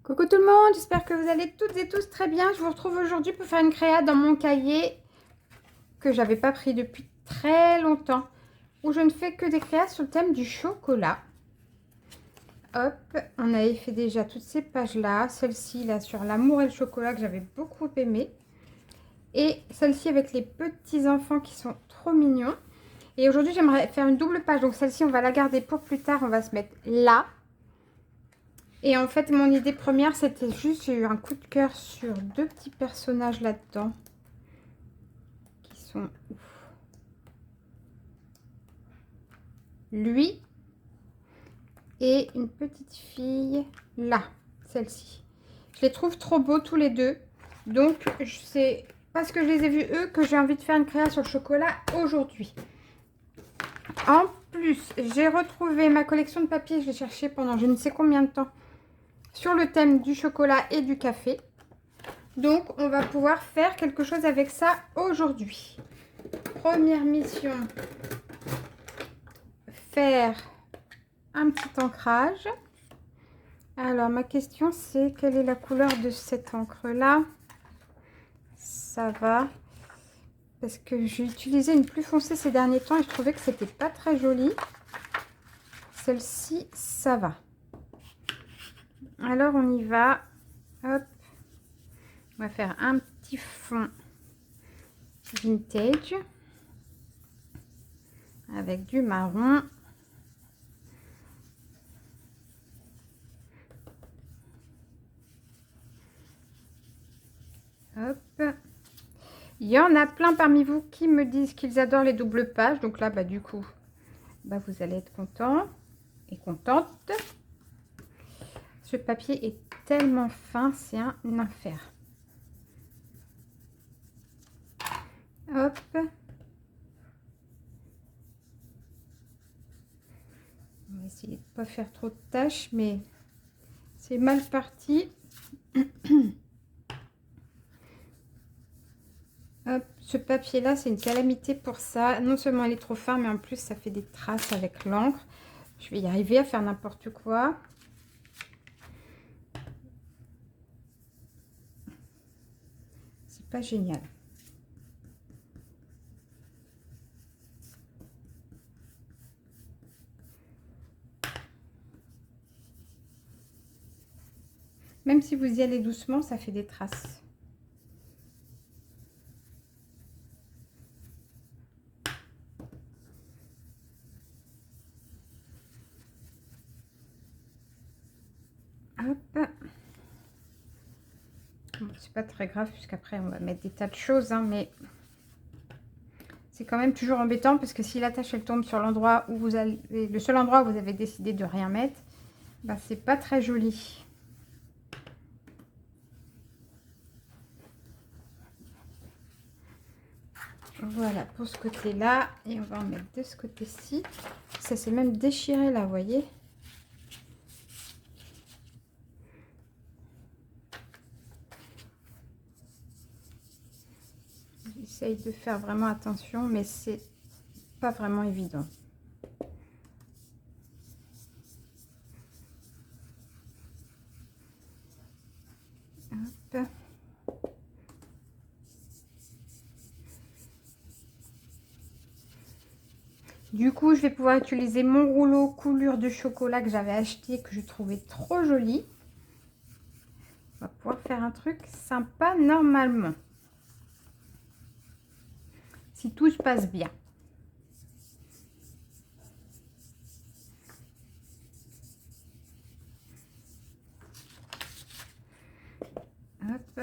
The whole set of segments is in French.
Coucou tout le monde, j'espère que vous allez toutes et tous très bien. Je vous retrouve aujourd'hui pour faire une créa dans mon cahier que j'avais pas pris depuis très longtemps, où je ne fais que des créas sur le thème du chocolat. Hop, on avait fait déjà toutes ces pages-là. Celle-ci là sur l'amour et le chocolat que j'avais beaucoup aimé. Et celle-ci avec les petits enfants qui sont trop mignons. Et aujourd'hui j'aimerais faire une double page. Donc celle-ci on va la garder pour plus tard, on va se mettre là. Et en fait, mon idée première, c'était juste, j'ai eu un coup de cœur sur deux petits personnages là-dedans. Qui sont ouf. Lui et une petite fille là, celle-ci. Je les trouve trop beaux tous les deux. Donc, c'est parce que je les ai vus eux que j'ai envie de faire une créa sur le chocolat aujourd'hui. En plus, j'ai retrouvé ma collection de papier, je l'ai cherché pendant je ne sais combien de temps, sur le thème du chocolat et du café. Donc, on va pouvoir faire quelque chose avec ça aujourd'hui. Première mission, faire un petit ancrage. Alors, ma question, c'est quelle est la couleur de cette encre-là? Ça va. Parce que j'ai utilisé une plus foncée ces derniers temps et je trouvais que c'était pas très joli. Celle-ci, ça va. Alors, on y va. Hop. On va faire un petit fond vintage avec du marron. Hop. Il y en a plein parmi vous qui me disent qu'ils adorent les doubles pages. Donc là, du coup, vous allez être content et contente. Ce papier est tellement fin, c'est un enfer. Hop. On va essayer de ne pas faire trop de tâches, mais c'est mal parti. Hop, ce papier-là, c'est une calamité pour ça. Non seulement il est trop fin, mais en plus, ça fait des traces avec l'encre. Je vais y arriver à faire n'importe quoi. C'est pas génial. Même si vous y allez doucement, ça fait des traces. Hop. Bon, c'est pas très grave puisqu'après on va mettre des tas de choses, hein, mais c'est quand même toujours embêtant parce que si la tâche elle tombe sur l'endroit où vous avez, le seul endroit où vous avez décidé de rien mettre, c'est pas très joli. Voilà pour ce côté-là et on va en mettre de ce côté-ci. Ça s'est même déchiré là, vous voyez. J'essaye de faire vraiment attention, mais c'est pas vraiment évident. Hop. Du coup, je vais pouvoir utiliser mon rouleau coulure de chocolat que j'avais acheté, que je trouvais trop joli. On va pouvoir faire un truc sympa normalement. Si tout se passe bien. Hop.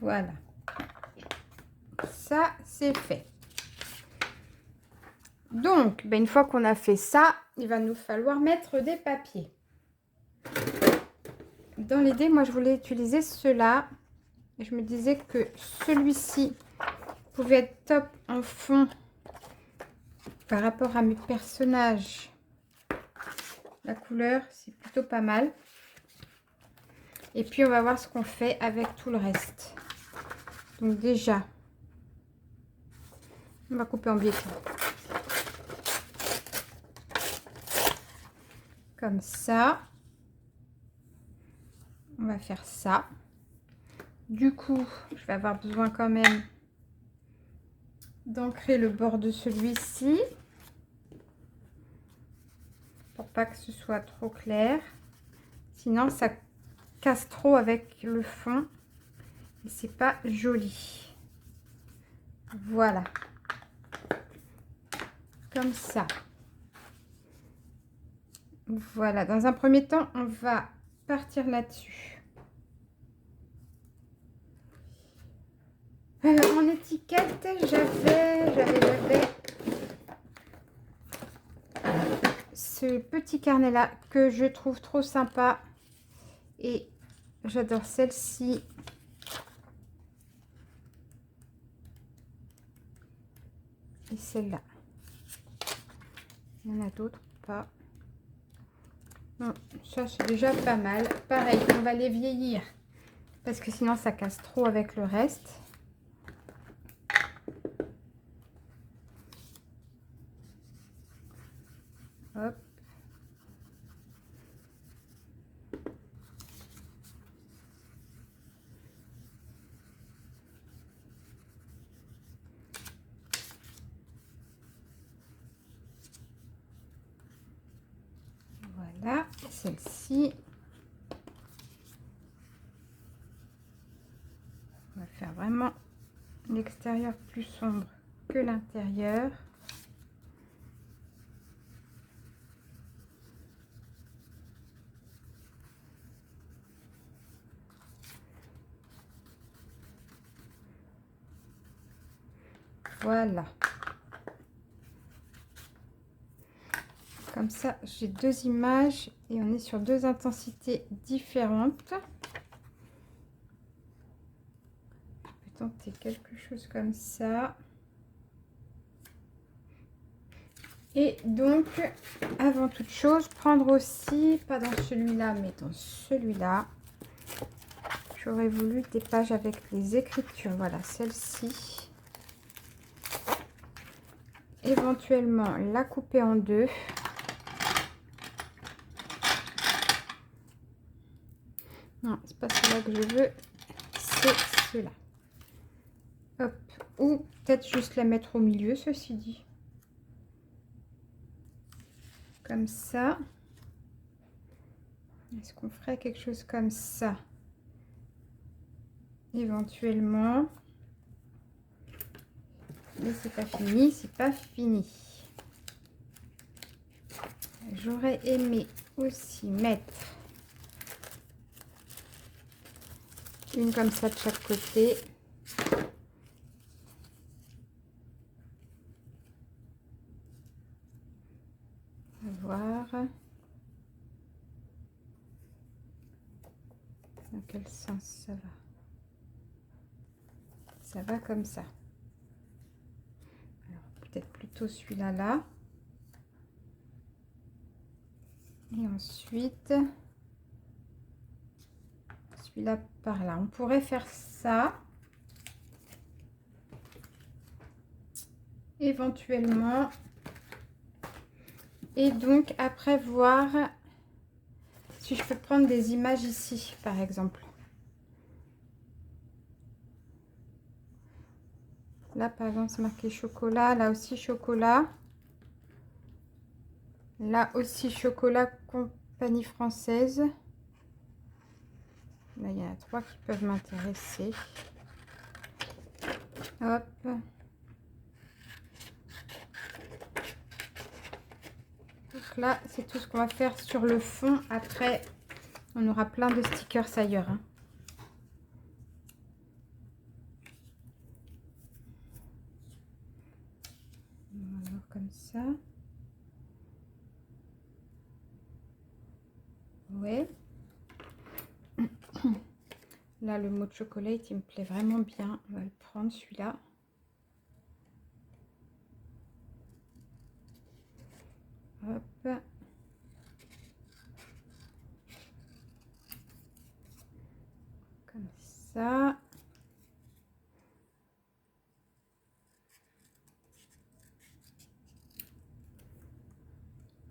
Voilà. Ça, c'est fait. Donc, une fois qu'on a fait ça, il va nous falloir mettre des papiers. Dans l'idée, moi, je voulais utiliser ceux-là. Je me disais que celui-ci pouvait être top en fond par rapport à mes personnages, la couleur, c'est plutôt pas mal. Et puis, on va voir ce qu'on fait avec tout le reste. Donc déjà, on va couper en biais comme ça. On va faire ça. Du coup, je vais avoir besoin quand même d'ancrer le bord de celui-ci pour pas que ce soit trop clair. Sinon, ça casse trop avec le fond et c'est pas joli. Voilà. Comme ça. Voilà. Dans un premier temps, on va partir là-dessus. En étiquette, j'avais ce petit carnet là que je trouve trop sympa et j'adore celle-ci. Et celle-là. Il y en a d'autres pas. Non, ça c'est déjà pas mal. Pareil, on va les vieillir parce que sinon ça casse trop avec le reste. Hop. Voilà, celle-ci. On va faire vraiment l'extérieur plus sombre que l'intérieur. Voilà. Comme ça, j'ai deux images et on est sur deux intensités différentes. Je vais tenter quelque chose comme ça. Et donc, avant toute chose, prendre aussi, pas dans celui-là, mais dans celui-là, j'aurais voulu des pages avec les écritures. Voilà, celle-ci. Éventuellement, la couper en deux. Non, c'est pas celui-là que je veux, c'est celui-là. Hop, ou peut-être juste la mettre au milieu, ceci dit. Comme ça. Est-ce qu'on ferait quelque chose comme ça? Éventuellement. Mais c'est pas fini, c'est pas fini. J'aurais aimé aussi mettre une comme ça de chaque côté. On va voir dans quel sens ça va. Ça va comme ça. Alors peut-être plutôt celui-là là. Et ensuite celui-là par là. On pourrait faire ça. Éventuellement. Et donc après voir si je peux prendre des images ici par exemple. Là par exemple c'est marqué chocolat, là aussi chocolat. Là aussi chocolat compagnie française. Là il y en a trois qui peuvent m'intéresser. Hop. Donc là c'est tout ce qu'on va faire sur le fond. Après on aura plein de stickers ailleurs. Hein. Alors comme ça. Ouais. Là le mot de chocolat il me plaît vraiment bien. On va le prendre celui-là. Hop. Comme ça.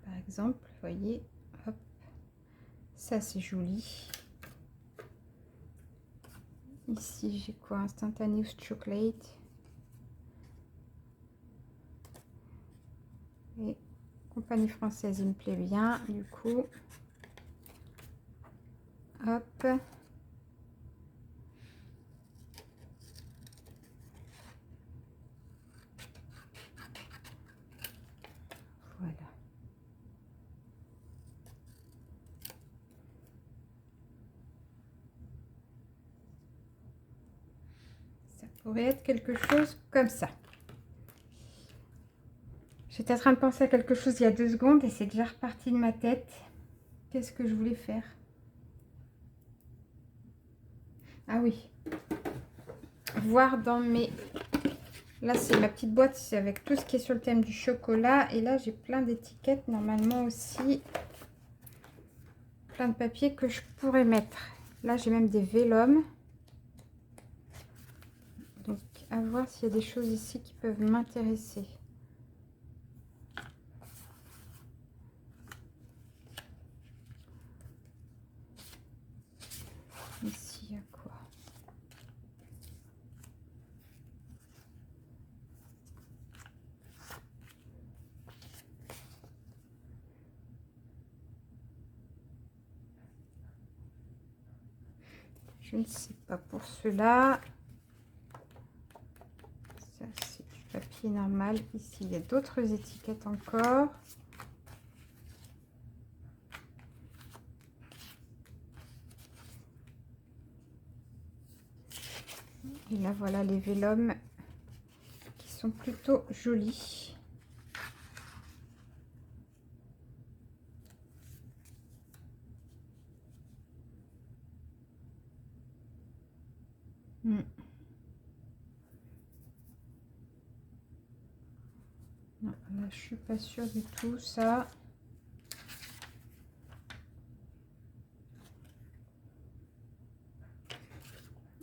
Par exemple, vous voyez, hop, ça c'est joli. Ici, j'ai quoi? Instantaneous Chocolate. Et compagnie française, il me plaît bien. Du coup, hop. Voilà. Ça pourrait être quelque chose comme ça. J'étais en train de penser à quelque chose il y a 2 secondes et c'est déjà reparti de ma tête. Qu'est-ce que je voulais faire? Ah oui. Voir dans mes... Là, c'est ma petite boîte, c'est avec tout ce qui est sur le thème du chocolat. Et là, j'ai plein d'étiquettes, normalement aussi. Plein de papiers que je pourrais mettre. Là, j'ai même des vélums. Donc, à voir s'il y a des choses ici qui peuvent m'intéresser. Ici, il y a quoi? Je ne sais pas pour cela. Ça, c'est du papier normal. Ici, il y a d'autres étiquettes encore. Et là, voilà les vélums qui sont plutôt jolis. Non, là, je suis pas sûre du tout, ça.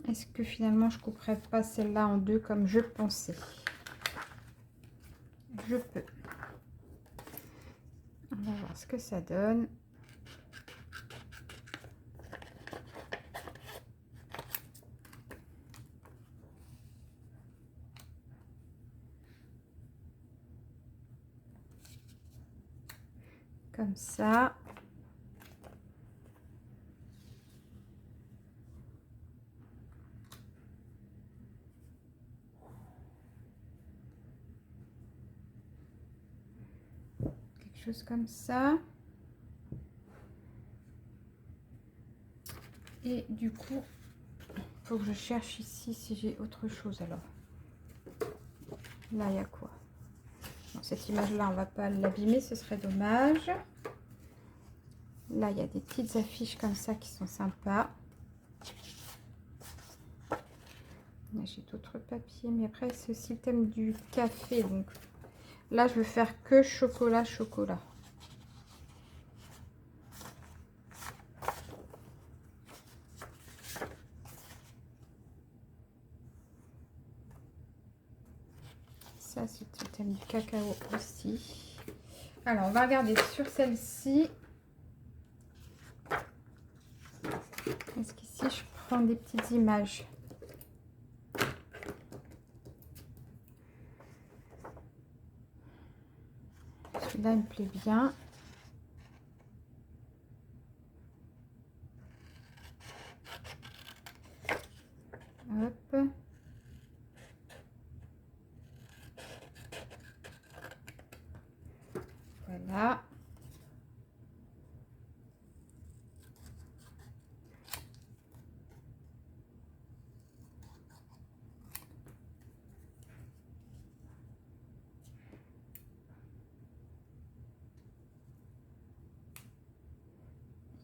Est-ce que finalement, je couperai pas celle-là en 2 comme je pensais? Je peux. On va voir ce que ça donne. Comme ça. Quelque chose comme ça. Et du coup, il faut que je cherche ici si j'ai autre chose alors. Là, il y a quoi? Bon, cette image-là, on va pas l'abîmer, ce serait dommage. Là, il y a des petites affiches comme ça qui sont sympas. Là, j'ai d'autres papiers, mais après, c'est aussi le thème du café. Donc là, je veux faire que chocolat, chocolat. Ça, c'est le thème du cacao aussi. Alors, on va regarder sur celle-ci. Est-ce qu'ici, je prends des petites images? Celui-là, il me plaît bien. Hop. Voilà.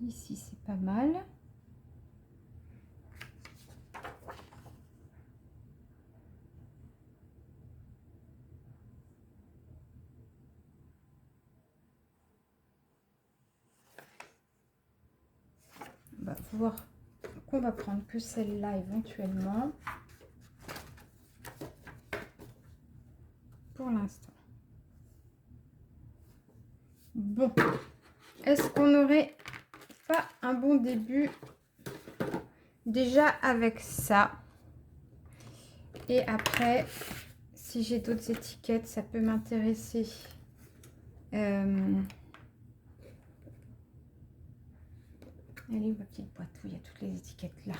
Ici, c'est pas mal. pouvoir... Donc on va prendre que celle-là éventuellement. Pour l'instant. Bon. Est-ce qu'on n'aurait pas un bon début déjà avec ça? Et après, si j'ai d'autres étiquettes, ça peut m'intéresser. Elle est où ma petite boîte où il y a toutes les étiquettes là?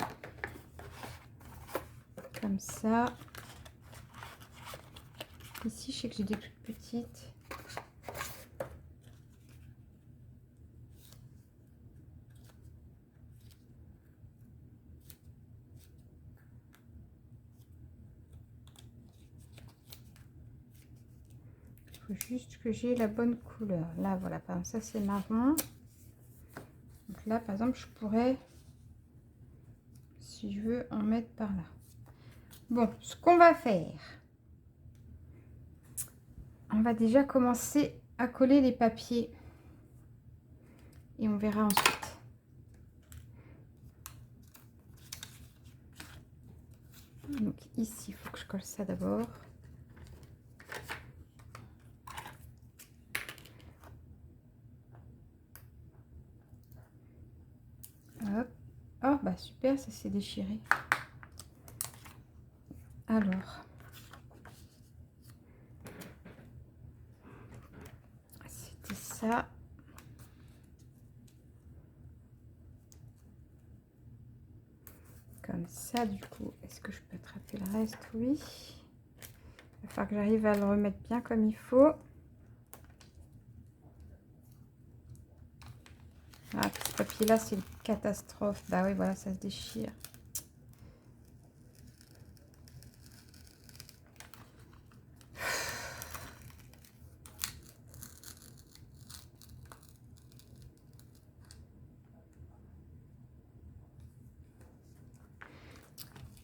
Comme ça. Ici, je sais que j'ai des toutes petites. Il faut juste que j'ai la bonne couleur. Là, voilà, par exemple, ça c'est marron. Donc là, par exemple, je pourrais, si je veux, en mettre par là. Bon, ce qu'on va faire, on va déjà commencer à coller les papiers. Et on verra ensuite. Donc ici, il faut que je colle ça d'abord. Hop. Oh, bah super, ça s'est déchiré. Alors, c'était ça. Comme ça, du coup, est-ce que je peux attraper le reste? Oui. Il va falloir que j'arrive à le remettre bien comme il faut. Ah, ce papier-là, c'est une catastrophe. Bah oui, voilà, ça se déchire.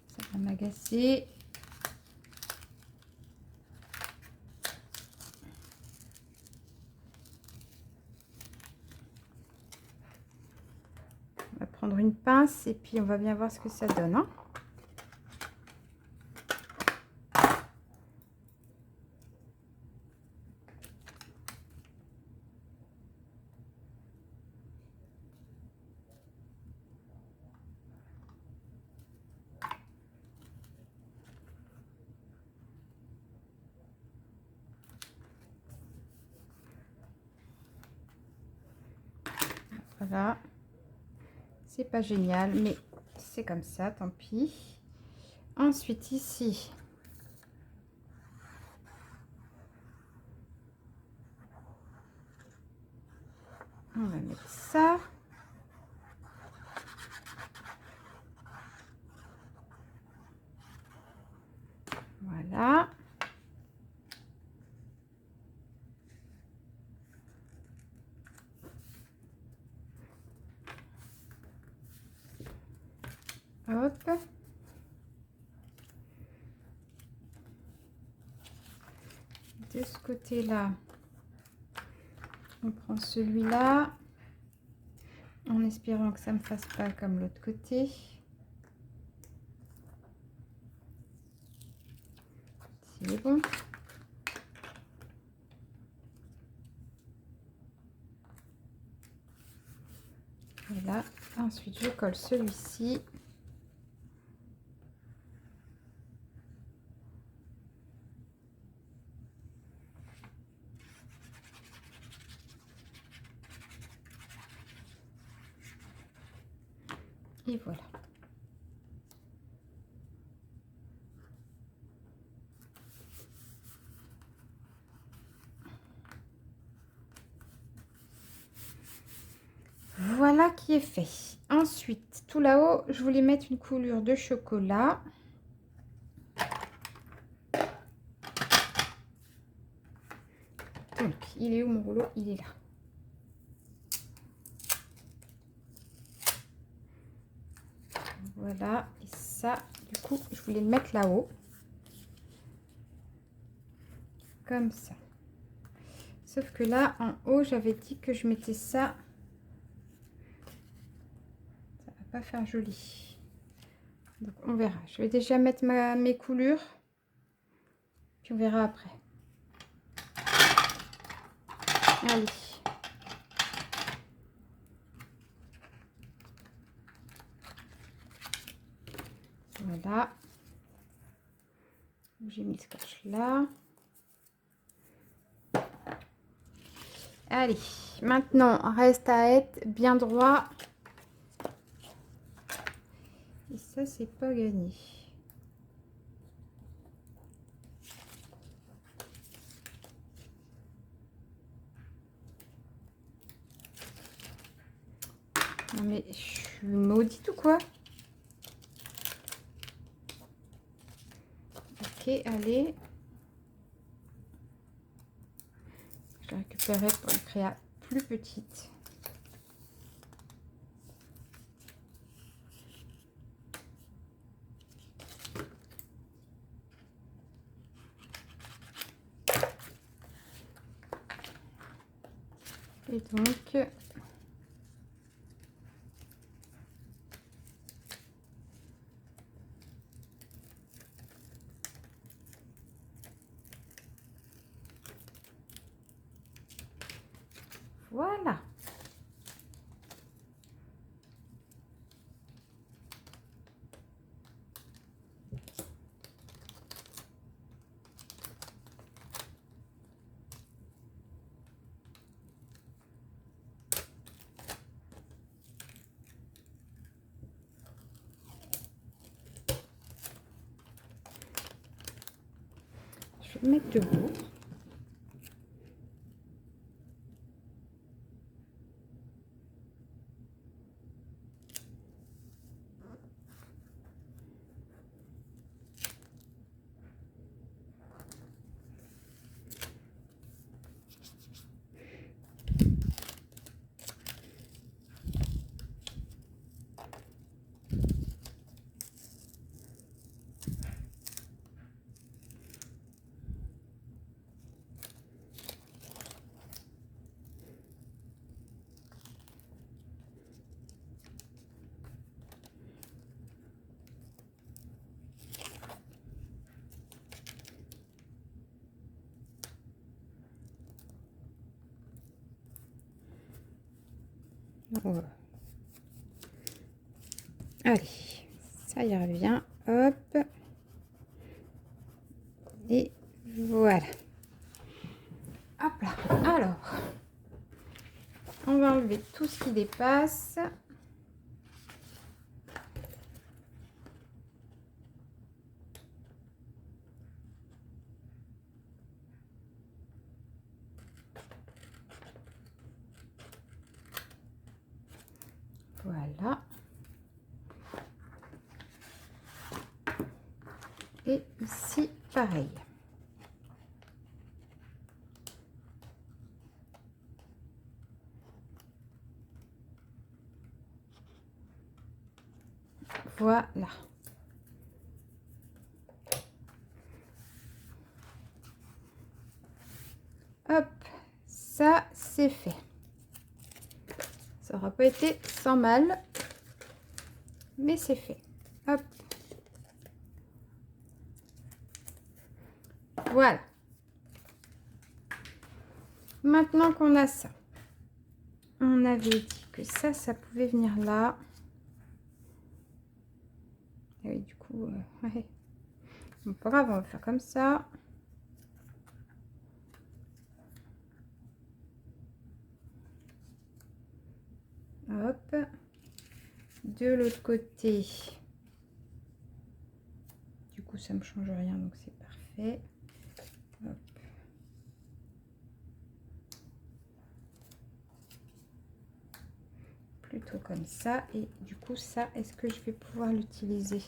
Ça va m'agacer. On va prendre une pince et puis on va bien voir ce que ça donne. Hein. Voilà. C'est pas génial, mais c'est comme ça, tant pis. Ensuite, ici, on va mettre ça. Voilà. Hop. De ce côté-là, on prend celui-là, en espérant que ça ne me fasse pas comme l'autre côté. C'est bon. Et là, ensuite, je colle celui-ci. Et voilà. Voilà qui est fait. Ensuite, tout là-haut, je voulais mettre une coulure de chocolat. Donc, il est où mon rouleau? Il est là. Voilà. Et ça, du coup, je voulais le mettre là-haut. Comme ça. Sauf que là, en haut, j'avais dit que je mettais ça. Ça va pas faire joli. Donc on verra. Je vais déjà mettre mes coulures. Puis on verra après. Allez. Voilà. J'ai mis le scotch là. Allez, maintenant, reste à être bien droit. Et ça, c'est pas gagné. Non mais, je suis maudite ou quoi? Ok, allez. Je vais récupérer pour une créa plus petite. Et donc, voilà. Je vais le mettre debout. Voilà. Allez, ça y revient. Hop. Et voilà. Hop là. Alors, on va enlever tout ce qui dépasse. Voilà. Et ici, pareil. Voilà. Hop, ça c'est fait. Ça n'aura pas été sans mal, mais c'est fait. Hop. Voilà. Maintenant qu'on a ça, on avait dit que ça pouvait venir là. Et oui, du coup, ouais. Bon, pas grave, on va faire comme ça. Hop. De l'autre côté. Du coup, ça me change rien, donc c'est parfait. Hop. Plutôt comme ça. Et du coup, ça, est-ce que je vais pouvoir l'utiliser?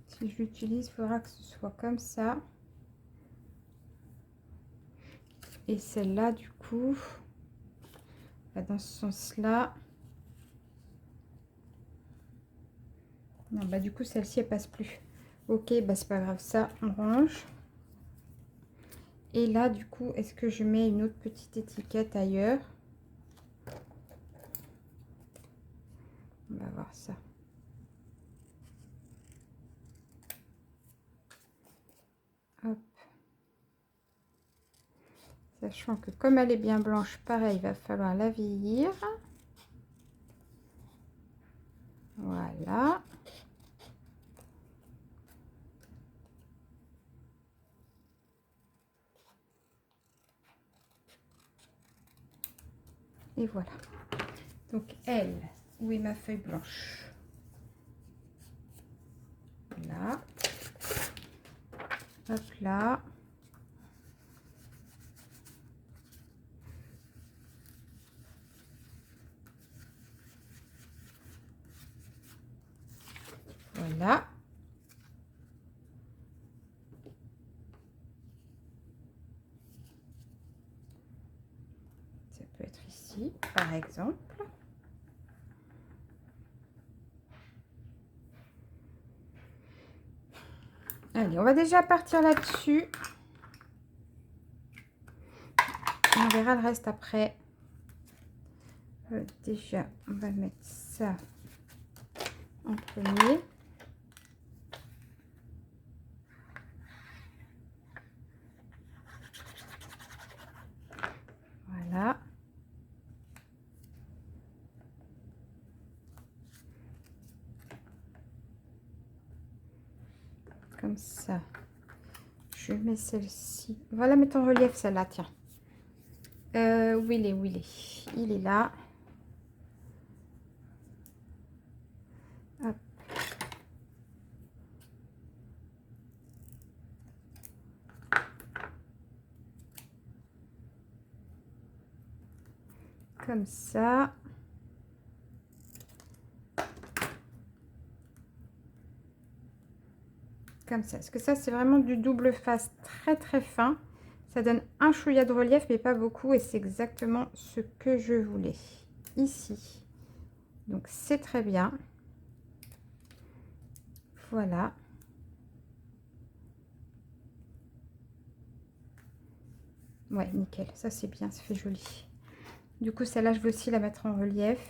Si je l'utilise, il faudra que ce soit comme ça. Et celle-là, du coup, va dans ce sens-là. Non, bah du coup, celle-ci, elle passe plus. Ok, bah c'est pas grave, ça, on range. Et là, du coup, est-ce que je mets une autre petite étiquette ailleurs? On va voir ça. Hop. Sachant que comme elle est bien blanche, pareil, il va falloir la vieillir. Voilà. Et voilà. Donc elle, où est ma feuille blanche? Là. Hop là. Voilà. Ça peut être ici, par exemple. Allez, on va déjà partir là-dessus. On verra le reste après. Déjà, on va mettre ça en premier. Voilà. Comme ça. Je mets celle-ci. On va la mettre en relief, celle-là, tiens. Où il est, où il est? Il est là. Hop. Comme ça. Comme ça. Parce que ça, c'est vraiment du double face très très fin. Ça donne un chouïa de relief, mais pas beaucoup. Et c'est exactement ce que je voulais. Ici. Donc, c'est très bien. Voilà. Ouais, nickel. Ça, c'est bien. Ça fait joli. Du coup, celle-là, je vais aussi la mettre en relief.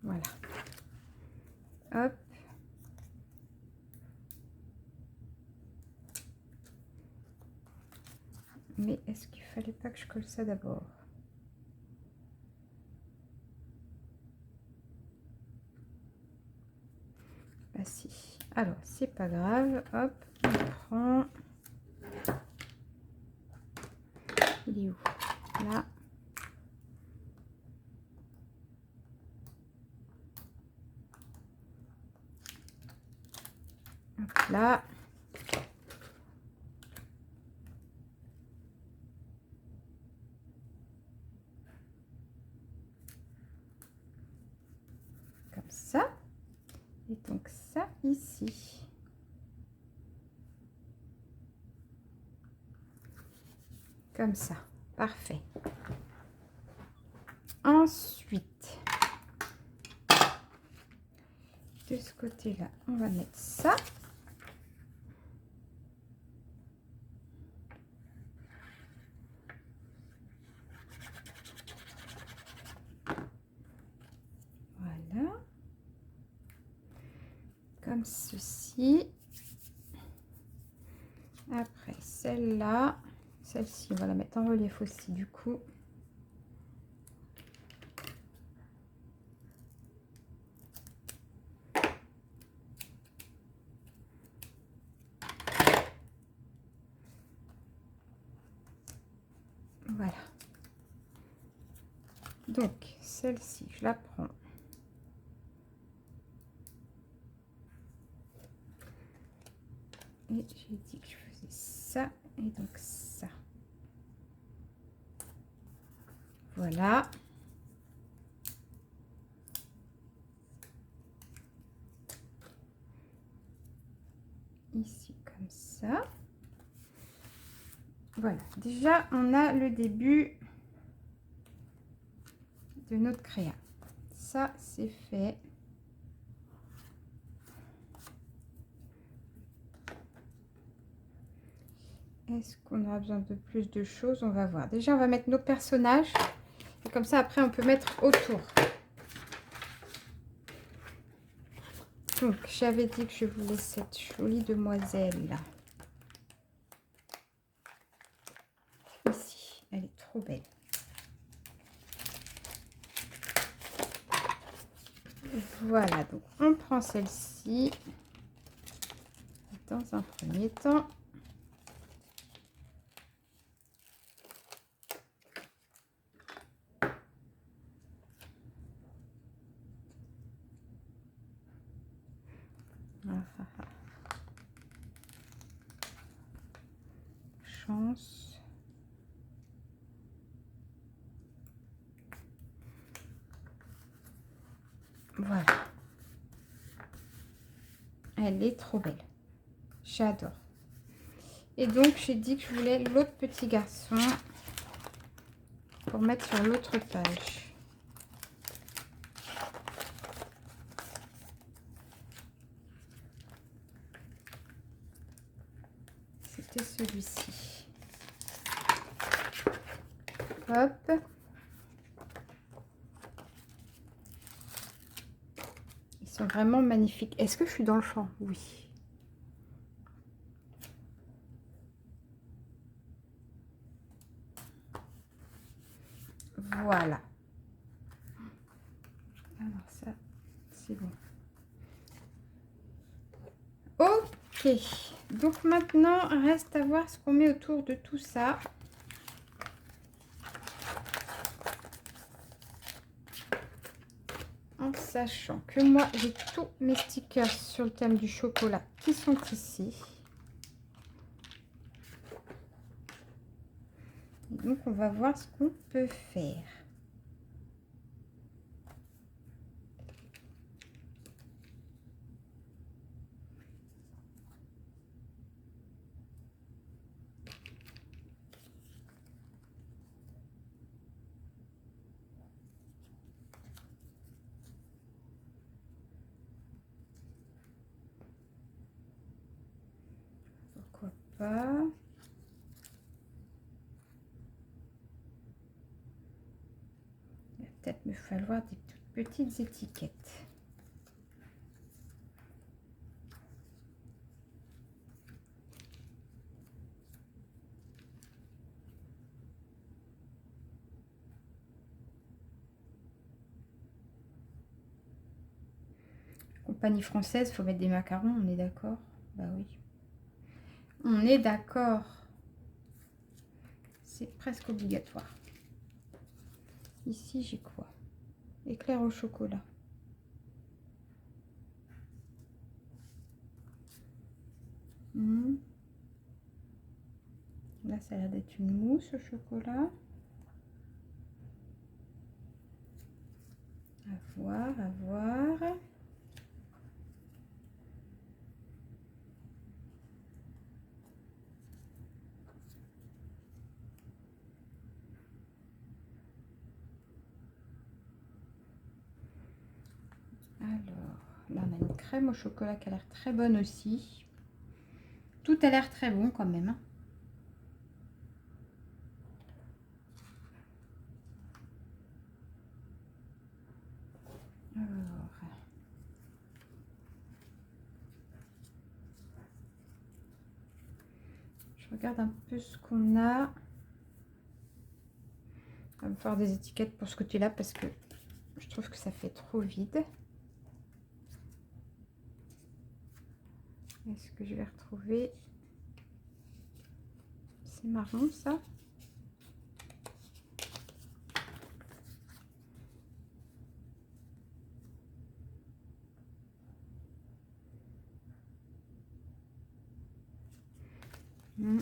Voilà. Hop. Mais est-ce qu'il fallait pas que je colle ça d'abord? Ah si. Alors, c'est pas grave. Hop, on prend. Il est où? Là. Hop là. Comme ça. Et donc ça ici. Comme ça. Parfait. Ensuite, de ce côté-là, on va mettre ça. Voilà. Comme ceci. Après, celle-là. Celle-ci, on va la mettre en relief aussi, du coup. Voilà. Donc, celle-ci, je la prends. Et j'ai dit que je faisais ça et donc ça. Voilà. Ici, comme ça. Voilà. Déjà, on a le début de notre créa. Ça, c'est fait. Est-ce qu'on aura besoin de plus de choses? On va voir. Déjà, on va mettre nos personnages. Et comme ça, après, on peut mettre autour. Donc, j'avais dit que je voulais cette jolie demoiselle. Ici, elle est trop belle. Voilà, donc on prend celle-ci dans un premier temps. Chance. Voilà. Elle est trop belle. J'adore. Et donc, j'ai dit que je voulais l'autre petit garçon pour mettre sur l'autre page. C'était celui-ci. Hop. Ils sont vraiment magnifiques. Est-ce que je suis dans le champ? Oui. Voilà. Alors ça, c'est bon. Ok. Donc maintenant, reste à voir ce qu'on met autour de tout ça. En sachant que moi, j'ai tous mes stickers sur le thème du chocolat qui sont ici. Et donc, on va voir ce qu'on peut faire. Pourquoi pas? Il va peut-être me falloir des toutes petites étiquettes. Compagnie française, il faut mettre des macarons, on est d'accord? Bah oui. On est d'accord. C'est presque obligatoire. Ici, j'ai quoi? Éclair au chocolat. Là, ça a l'air d'être une mousse au chocolat. À voir, à voir. Alors, là, on a une crème au chocolat qui a l'air très bonne aussi. Tout a l'air très bon quand même. Alors, je regarde un peu ce qu'on a. On va me faire des étiquettes pour ce côté-là parce que je trouve que ça fait trop vide. Est-ce que je vais retrouver? C'est marron ça. Il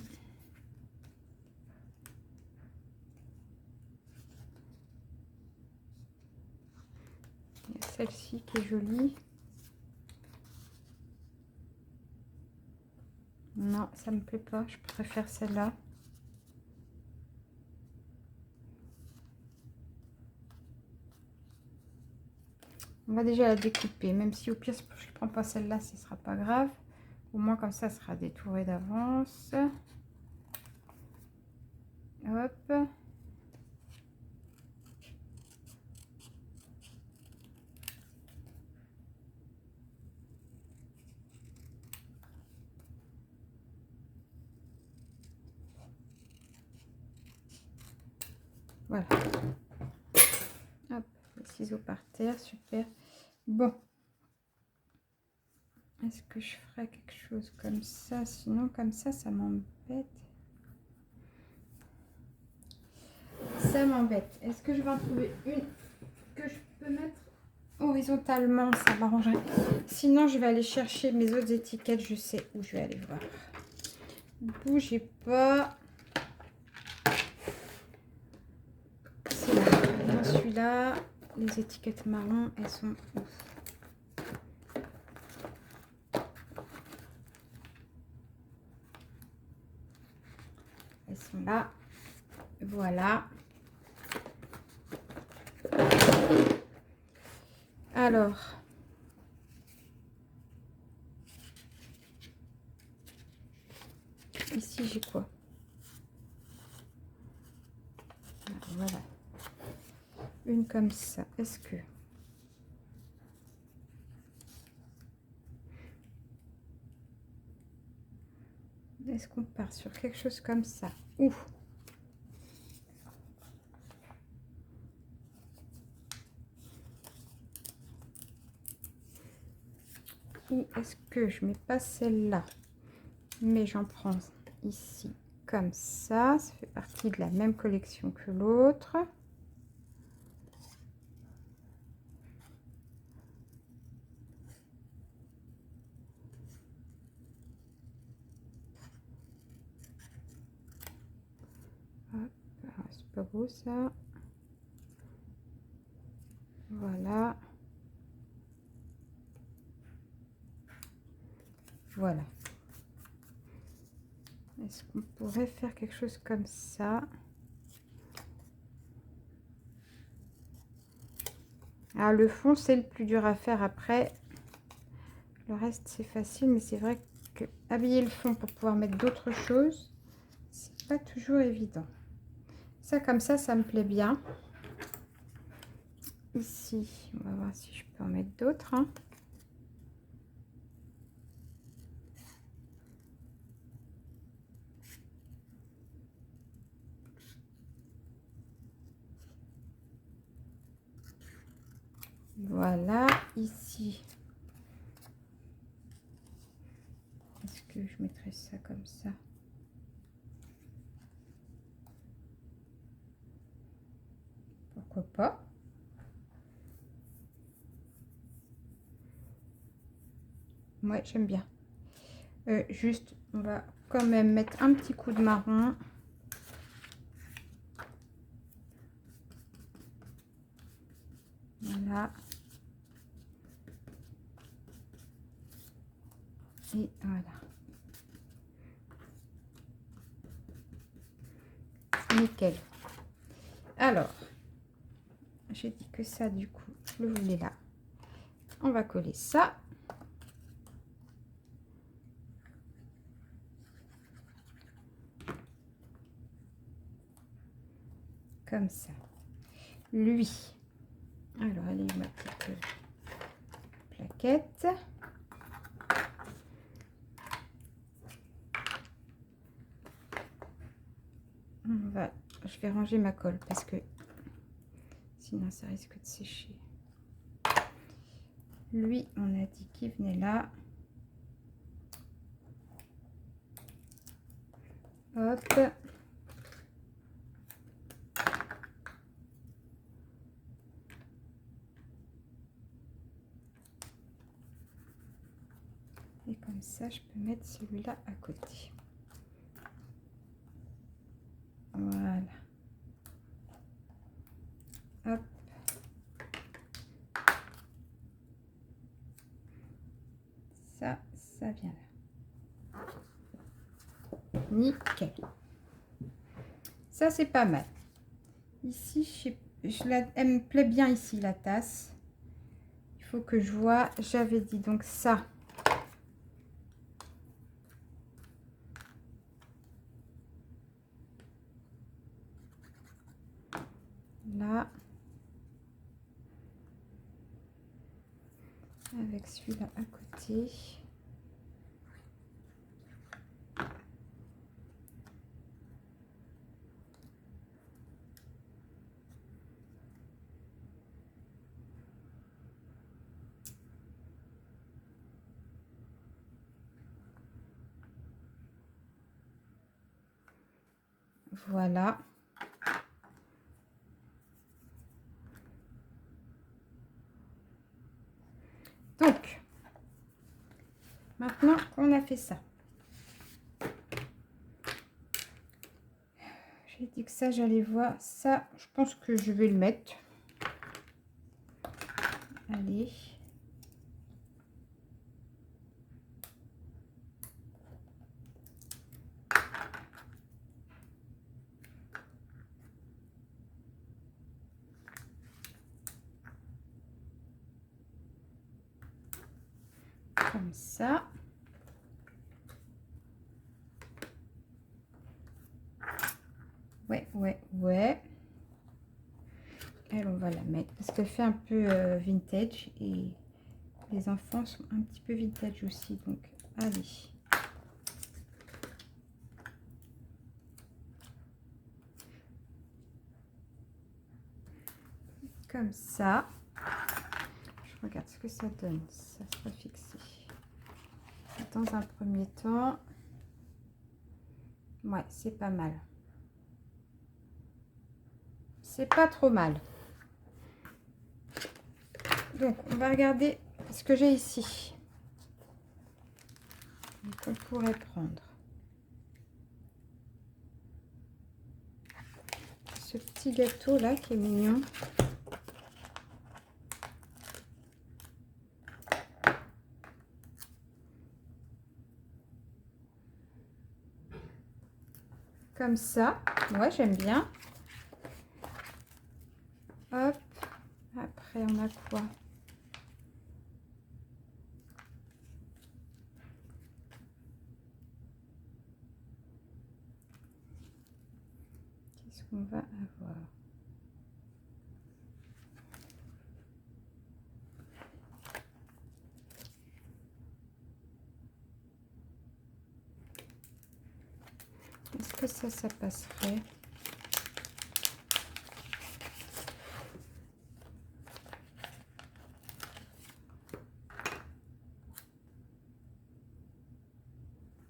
y a celle-ci qui est jolie. Non, ça me plaît pas. Je préfère celle-là. On va déjà la découper. Même si au pire, je ne prends pas celle-là, ce ne sera pas grave. Au moins, comme ça sera détouré d'avance. Hop. Voilà. Hop, les ciseaux par terre, super. Bon. Est-ce que je ferais quelque chose comme ça? Sinon, comme ça m'embête. Ça m'embête. Est-ce que je vais en trouver une que je peux mettre horizontalement? Ça m'arrangerait. Sinon, je vais aller chercher mes autres étiquettes. Je sais où je vais aller voir. Bougez pas. C'est là. Dans celui-là, les étiquettes marron, elles sont où? Elles sont là. Voilà. Alors, ici j'ai quoi? Voilà. Une comme ça. Est-ce qu'on part sur quelque chose comme ça? Ou est-ce que je mets pas celle-là, mais j'en prends ici comme ça fait partie de la même collection que l'autre. C'est pas beau ça. Voilà. Voilà. Est-ce qu'on pourrait faire quelque chose comme ça? Ah, le fond, c'est le plus dur à faire après. Le reste, c'est facile, mais c'est vrai que habiller le fond pour pouvoir mettre d'autres choses, c'est pas toujours évident. Ça, comme ça me plaît bien. Ici, on va voir si je peux en mettre d'autres. Hein. Voilà, ici. Est-ce que je mettrais ça comme ça? Pourquoi pas? Ouais, j'aime bien. Juste, on va quand même mettre un petit coup de marron. Voilà. Et voilà. Nickel. Alors, j'ai dit que ça, du coup, je le voulais là. On va coller ça. Comme ça. Lui. Alors, elle est où ma petite plaquette? Je vais ranger ma colle parce que sinon ça risque de sécher. Lui, on a dit qu'il venait là. Hop. Et comme ça, je peux mettre celui-là à côté. Voilà. Hop. Ça vient là. Nickel. Ça, c'est pas mal. Ici, elle me plaît bien ici, la tasse. Il faut que je vois. J'avais dit donc ça. là. Avec celui-là à côté. Voilà. Donc, maintenant qu'on a fait ça, j'ai dit que ça, j'allais voir. Ça, je pense que je vais le mettre. Allez. Comme ça. Ouais. Elle, on va la mettre parce qu'elle fait un peu vintage et les enfants sont un petit peu vintage aussi. Donc, allez. Comme ça. Je regarde ce que ça donne. Ça sera fixé. Dans un premier temps, ouais, c'est pas mal. C'est pas trop mal. Donc, on va regarder ce que j'ai ici. Qu'on pourrait prendre. Ce petit gâteau là qui est mignon. Comme ça. Ouais, j'aime bien. Hop. Après, on a quoi? Qu'est-ce qu'on va avoir? Est-ce que ça passerait?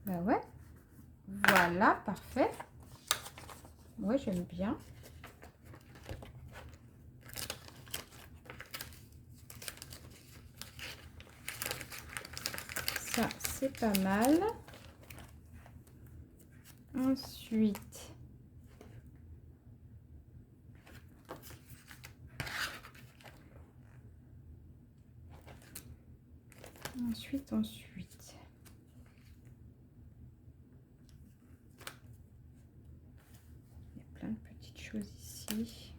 Ben ouais. Voilà, parfait. Ouais, j'aime bien. Ça, c'est pas mal. Ensuite, ensuite. Il y a plein de petites choses ici.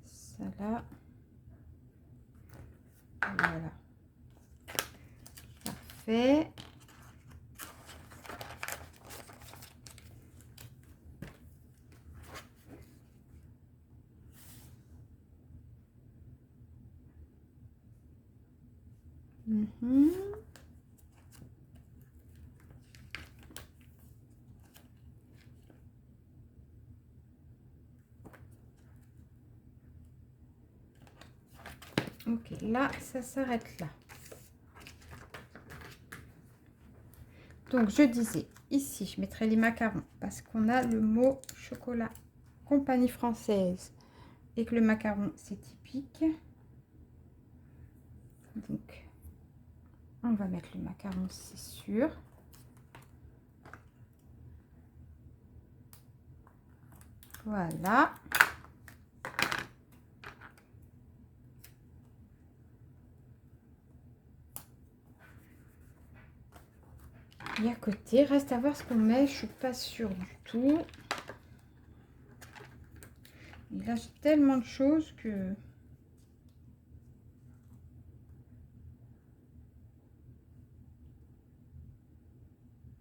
Ça là. Voilà. Parfait. Ok, là, ça s'arrête là. Donc, je disais, ici, je mettrai les macarons parce qu'on a le mot chocolat compagnie française et que le macaron, c'est typique. Donc, on va mettre le macaron, c'est sûr. Voilà. Et à côté, reste à voir ce qu'on met. Je suis pas sûre du tout. Et là, j'ai tellement de choses que...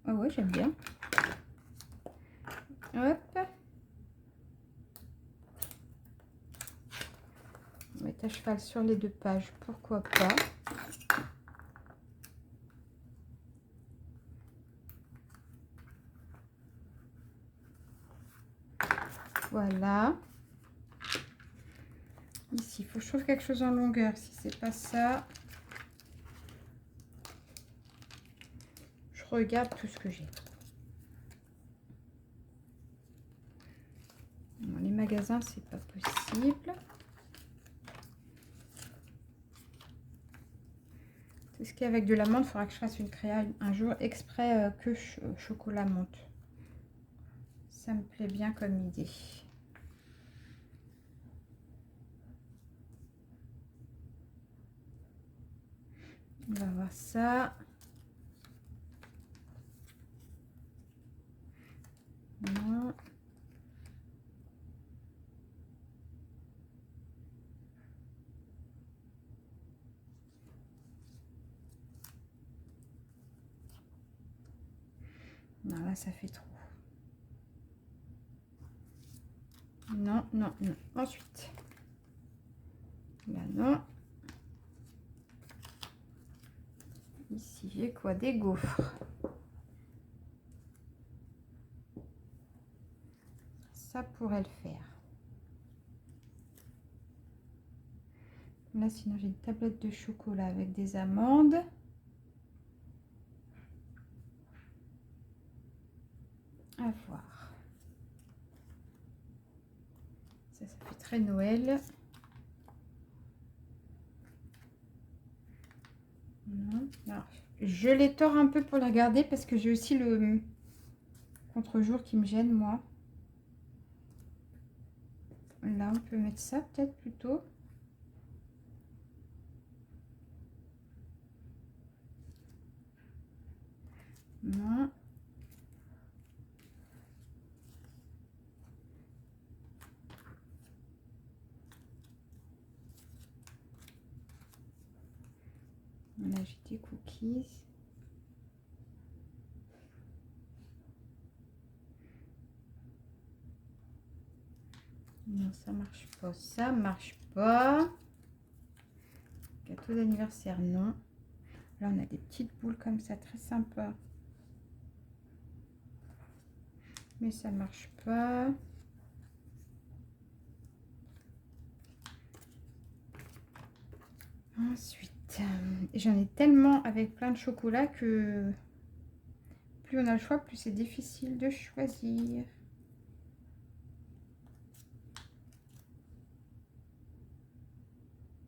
Ah ouais, j'aime bien. Hop. On va mettre à cheval sur les 2 pages, pourquoi pas. Voilà. Ici, il faut que je trouve quelque chose en longueur. Si c'est pas ça, je regarde tout ce que j'ai. Dans les magasins, c'est pas possible. C'est ce qu'avec de la menthe, il faudra que je fasse une créa un jour exprès que chocolat menthe. Ça me plaît bien comme idée. On va voir ça. Non. Non, là, ça fait trop. Non, non, non. Ensuite, là, non. Ici, j'ai quoi? Des gaufres. Ça pourrait le faire. Là, sinon, j'ai une tablette de chocolat avec des amandes. À voir. Ça fait très Noël. Non. Alors, je les tords un peu pour les regarder parce que j'ai aussi le contre-jour qui me gêne, moi. Là, on peut mettre ça peut-être plutôt. Non. Là, j'ai des cookies. Non, ça marche pas. Ça marche pas. Gâteau d'anniversaire, non. Là, on a des petites boules comme ça, très sympa. Mais ça marche pas. Ensuite, j'en ai tellement avec plein de chocolat que plus on a le choix, plus c'est difficile de choisir.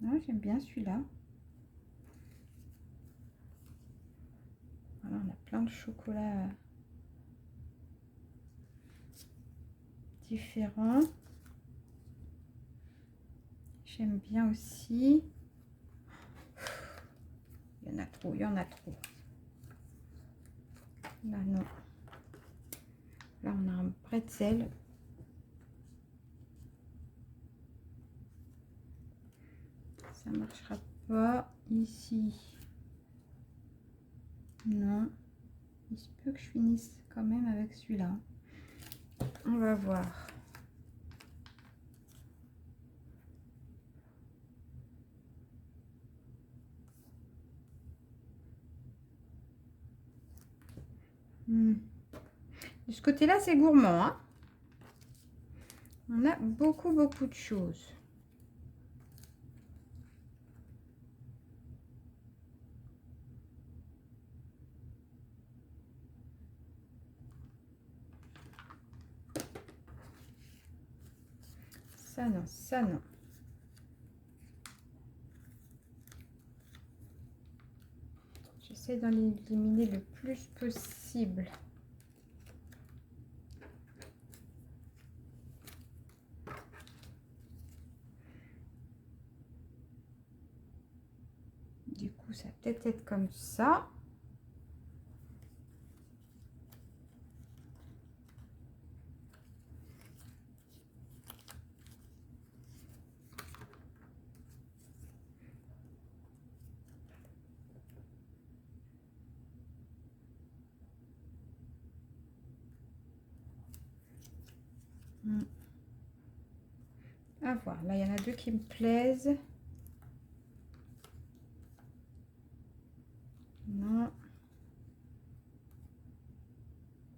Non, j'aime bien celui-là. Voilà, on a plein de chocolats différents. J'aime bien aussi. Il y en a trop, il y en a trop. Là, non. Là, on a un bretzel. Ça marchera pas ici. Non. Il se peut que je finisse quand même avec celui-là. On va voir. De ce côté-là, c'est gourmand, hein. On a beaucoup de choses. Ça non, ça non. J'essaie d'en éliminer le plus possible. Du coup, ça va peut-être être comme ça. À voir. Là, il y en a deux qui me plaisent. Non.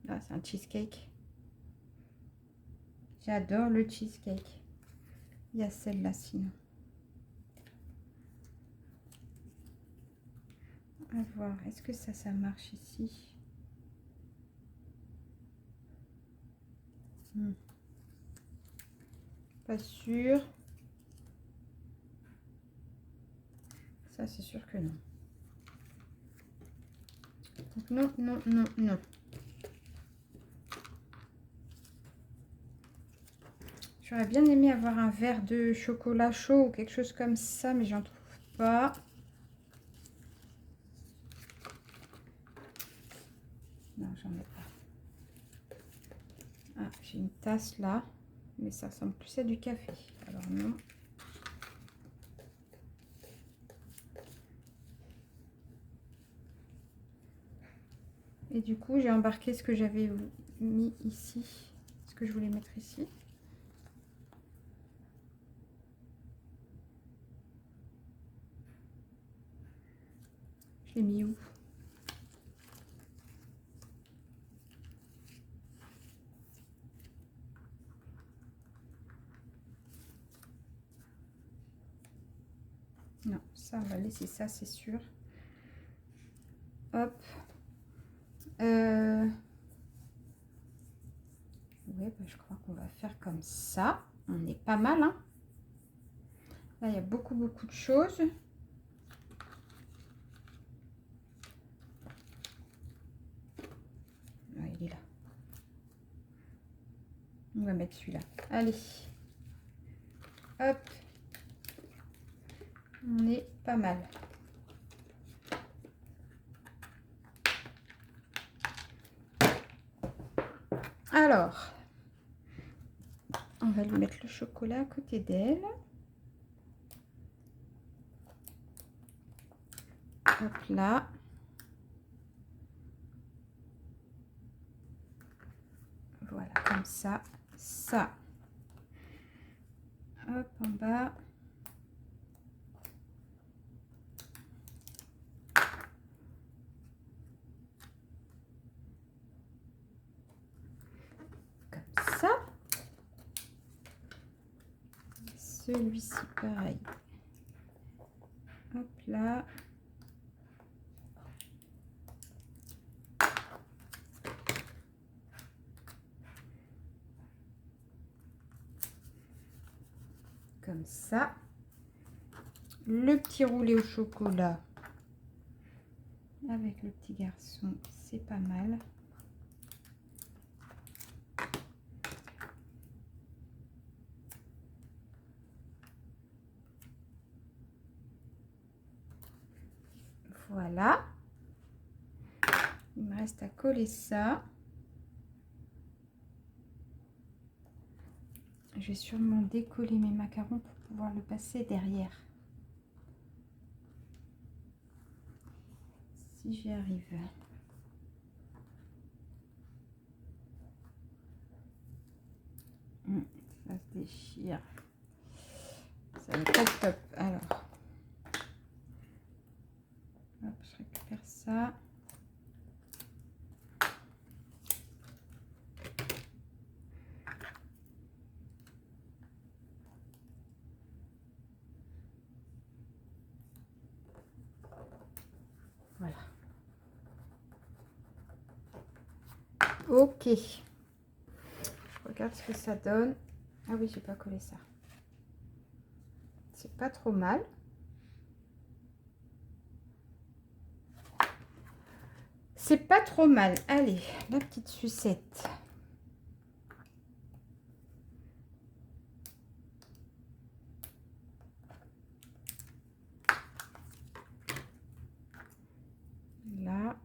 Ah, c'est un cheesecake. J'adore le cheesecake. Il y a celle-là sinon. À voir. Est-ce que ça marche ici? Pas sûr. Ça, c'est sûr que non. Donc, non, non, non, non. J'aurais bien aimé avoir un verre de chocolat chaud ou quelque chose comme ça, mais j'en trouve pas. Non, j'en ai pas. Ah, j'ai une tasse là, mais ça ressemble plus à du café. Alors non. Et du coup, j'ai embarqué ce que j'avais mis ici, ce que je voulais mettre ici. Je l'ai mis où? Non, ça, on va laisser ça, c'est sûr. Hop. Ouais, bah, je crois qu'on va faire comme ça. On est pas mal, hein. Là, il y a beaucoup de choses. Ouais, il est là. On va mettre celui-là. Allez. Hop. On est pas mal. Alors, on va lui mettre le chocolat à côté d'elle. Hop là. Voilà, comme ça. Ça. Hop, en bas. Comme ça. Celui-ci, pareil. Hop là. Comme ça. Le petit roulé au chocolat avec le petit garçon, c'est pas mal. Voilà. Il me reste à coller ça. Je vais sûrement décoller mes macarons pour pouvoir le passer derrière. Si j'y arrive. Ça se déchire. Ça n'est pas top. Alors, hop, je récupère ça. Voilà. Ok. Je regarde ce que ça donne. Ah oui, j'ai pas collé ça. C'est pas trop mal. C'est pas trop mal. Allez, la petite sucette. Là.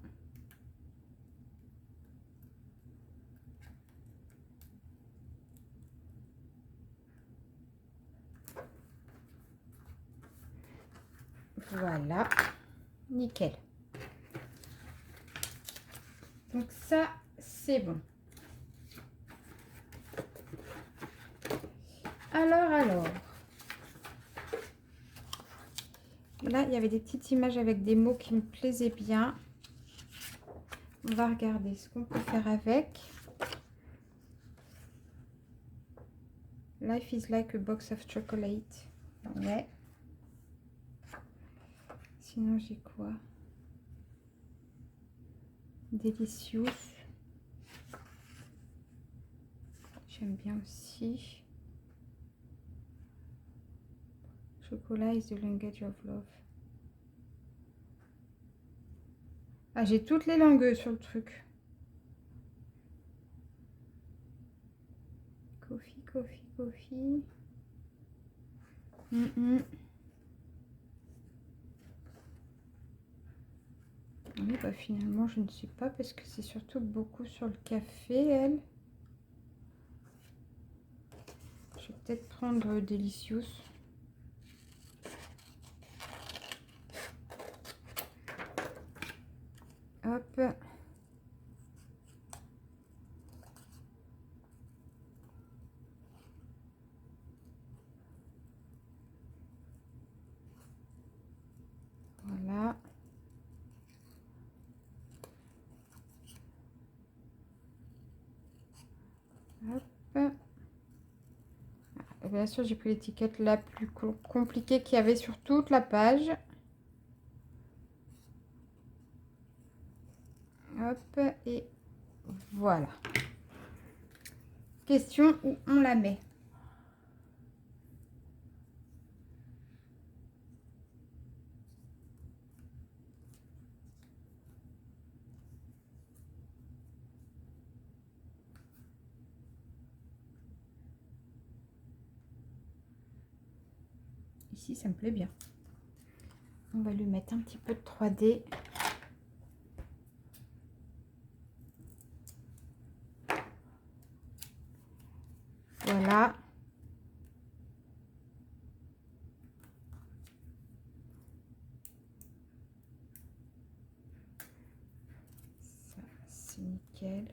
Voilà. Nickel. Donc ça, c'est bon. Alors. Là, il y avait des petites images avec des mots qui me plaisaient bien. On va regarder ce qu'on peut faire avec. Life is like a box of chocolate. Ouais. Sinon, j'ai quoi? Delicious. J'aime bien aussi. Chocolat is the language of love. Ah, j'ai toutes les langues sur le truc. Coffee, coffee, coffee. Oui, bah finalement, je ne sais pas parce que c'est surtout beaucoup sur le café, elle. Je vais peut-être prendre Delicious. Hop. Voilà. Hop. Bien sûr, j'ai pris l'étiquette la plus compliquée qu'il y avait sur toute la page. Hop, et voilà. Question où on la met. Ici, ça me plaît bien. On va lui mettre un petit peu de 3D. Voilà. Ça, c'est nickel.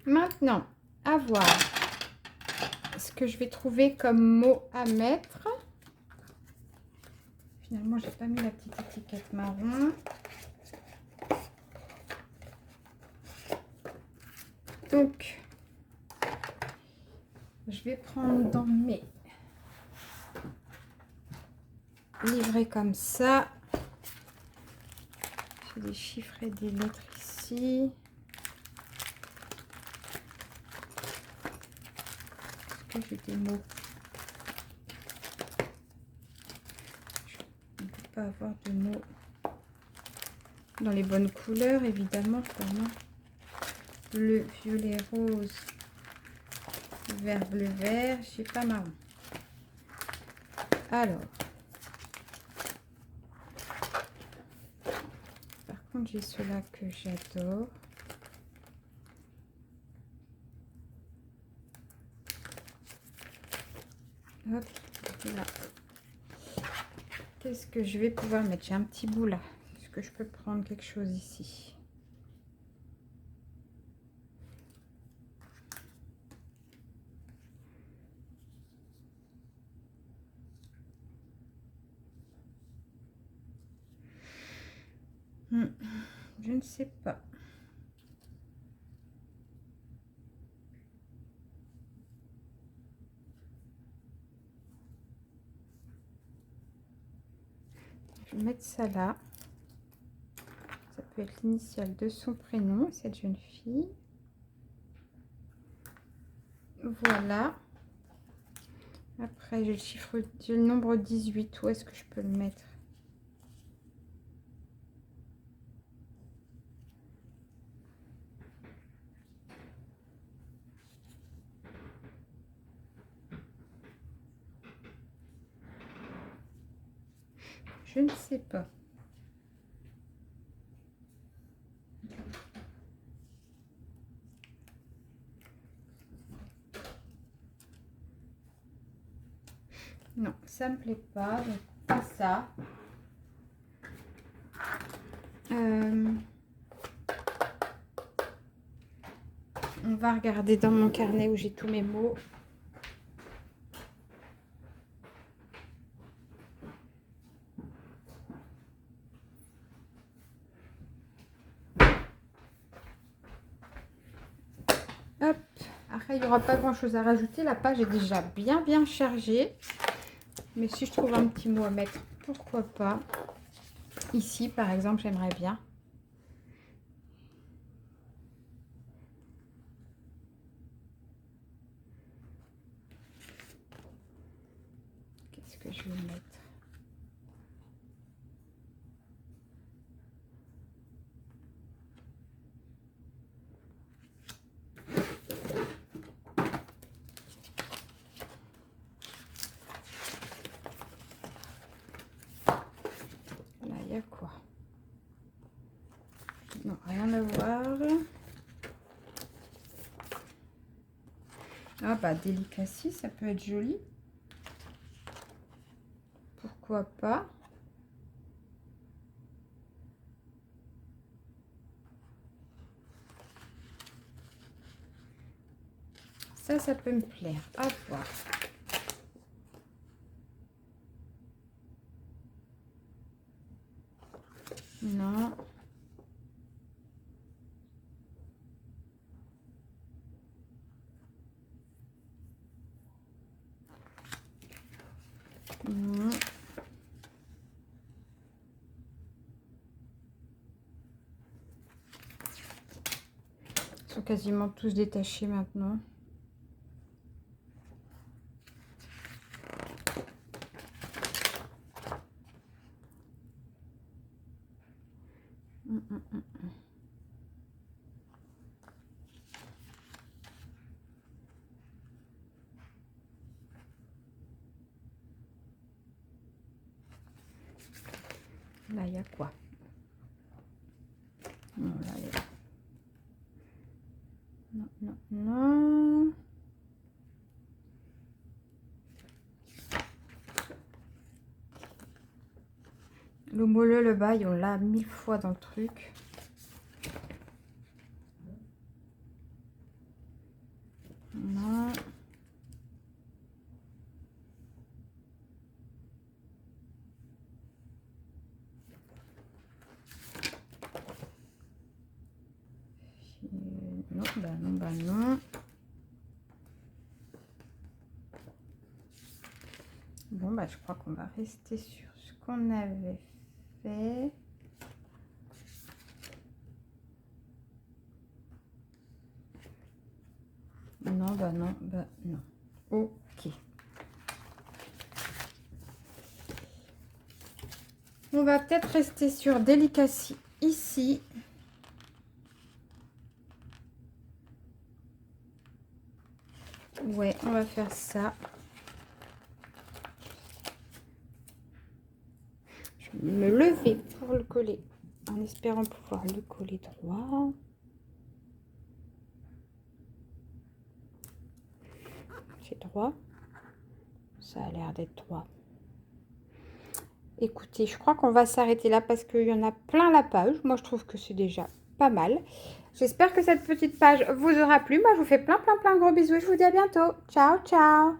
Maintenant, à voir ce que je vais trouver comme mot à mettre. Finalement, j'ai pas mis la petite étiquette marron. Donc, je vais prendre dans mes livrets comme ça. J'ai des chiffres et des lettres ici. Est-ce que j'ai des mots? Je ne peux pas avoir de mots dans les bonnes couleurs, évidemment. Bleu, violet, rose, vert, bleu, vert. J'ai pas marron. Alors, par contre, j'ai ceux-là que j'adore. Hop, là. Qu'est-ce que je vais pouvoir mettre? J'ai un petit bout là. Est-ce que je peux prendre quelque chose ici? Je ne sais pas. Je vais mettre ça là. Ça peut être l'initiale de son prénom, cette jeune fille. Voilà. Après, j'ai le chiffre, j'ai le nombre 18. Où est-ce que je peux le mettre? Je ne sais pas. Non, ça me plaît pas. Donc, pas ça. On va regarder dans mon carnet où j'ai tous mes mots. Hop. Après, il n'y aura pas grand chose à rajouter. La page est déjà bien chargée. Mais si je trouve un petit mot à mettre, pourquoi pas. Ici, par exemple, j'aimerais bien. Qu'est-ce que je vais mettre? Là, il y a quoi? Non, rien à voir. Ah bah, Delicacy, ça peut être joli. Pourquoi pas? Ça peut me plaire. À voir. Non. Non. Ils sont quasiment tous détachés maintenant. Là, il y a quoi? Non, là, il y a... Non. Le mollet, le bail, on l'a 1000 fois dans le truc. Non. Non. Bon, bah, je crois qu'on va rester sur ce qu'on avait fait. Non. Ok. On va peut-être rester sur Delicacy ici. Ouais, on va faire ça. Je vais me lever pour le coller en espérant pouvoir le coller droit. C'est droit. Ça a l'air d'être droit. Écoutez, je crois qu'on va s'arrêter là parce qu'il y en a plein la page. Moi, je trouve que c'est déjà pas mal. J'espère que cette petite page vous aura plu. Moi, je vous fais plein gros bisous et je vous dis à bientôt. Ciao.